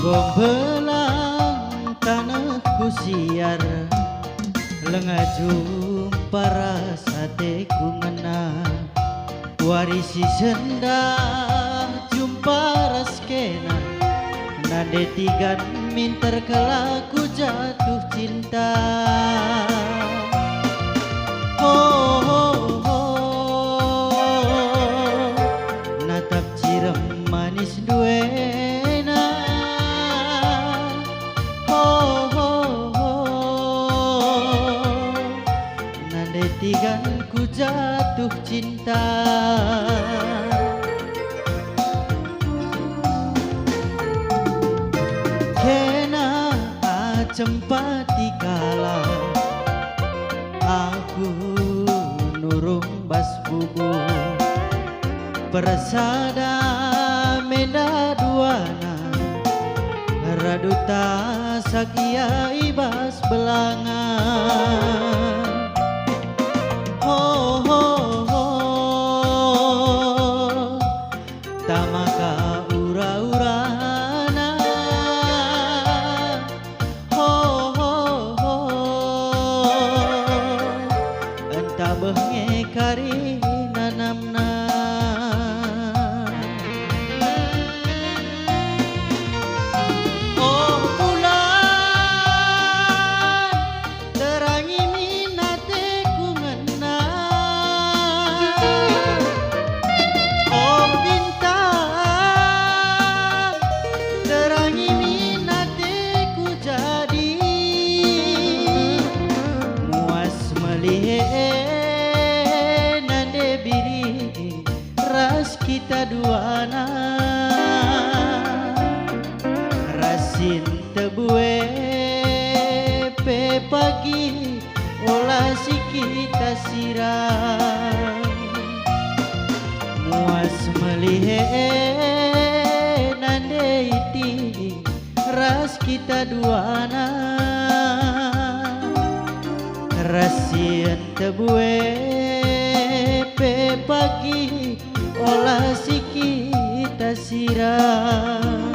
Gombelang tanahku siar lengajum para sateku ngena warisi senda jumpa raskena nade tigan minter kelaku jatuh cinta. Oh, oh, oh, natap cirem manis duena. Oh, oh, oh, nade tigan ku jatuh cinta. Kena cempati kala aku nurung bas bubu persada menda duana raduta sakia ibas belangan. Oh, oh, oh, tamaka ura-urana. Oh, oh, oh, entah bengi kari nanamna. Oh bulan terangi minateku ngena. Oh bintang terangi minateku jadi muas melihat nade biri ras kita duana rasin tebue pe pagi olah si kita siram muas melihat nande iti ras kita duana rasin tebue pe pagi olah si kita siram.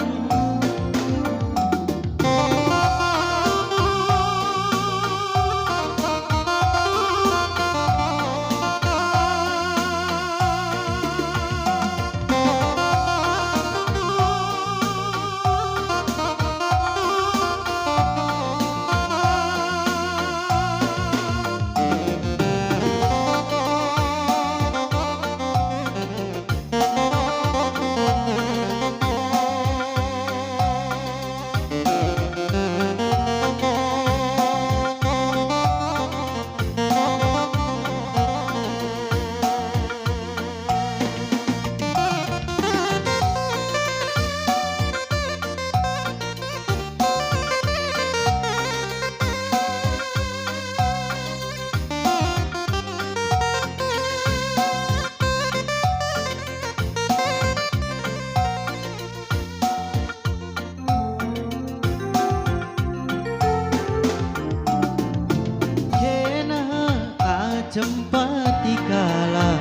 Cempati kala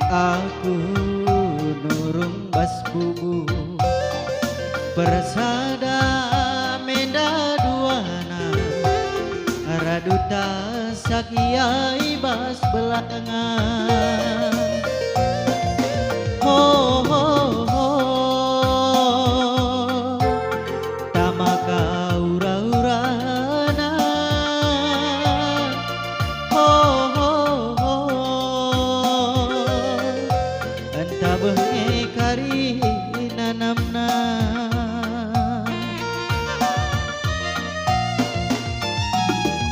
aku nurung bas bubu persada menda duana raduta sakia ibas belangan. Oh, oh, oh, tamaka ura-urana. Oh, oh, oh, entah bengi kari nanamna.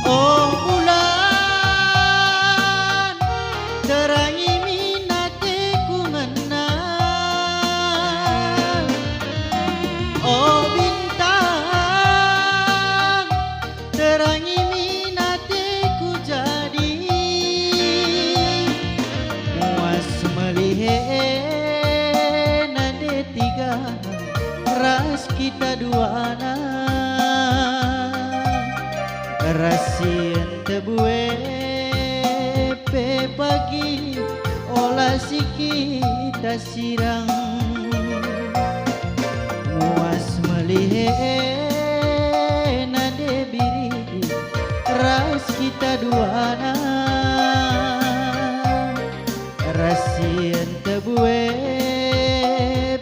Oh bulan terangi minateku ngena. Oh bintang terangi minateku jadi muas melihat nade tiga ras kita duana rasin tebue pe pagi olah si kita sirang muas Salihe nade biri ras kita duana rasien tebue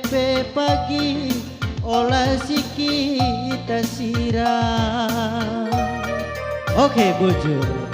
pe pagi olah si kita sirah. Oke bujur.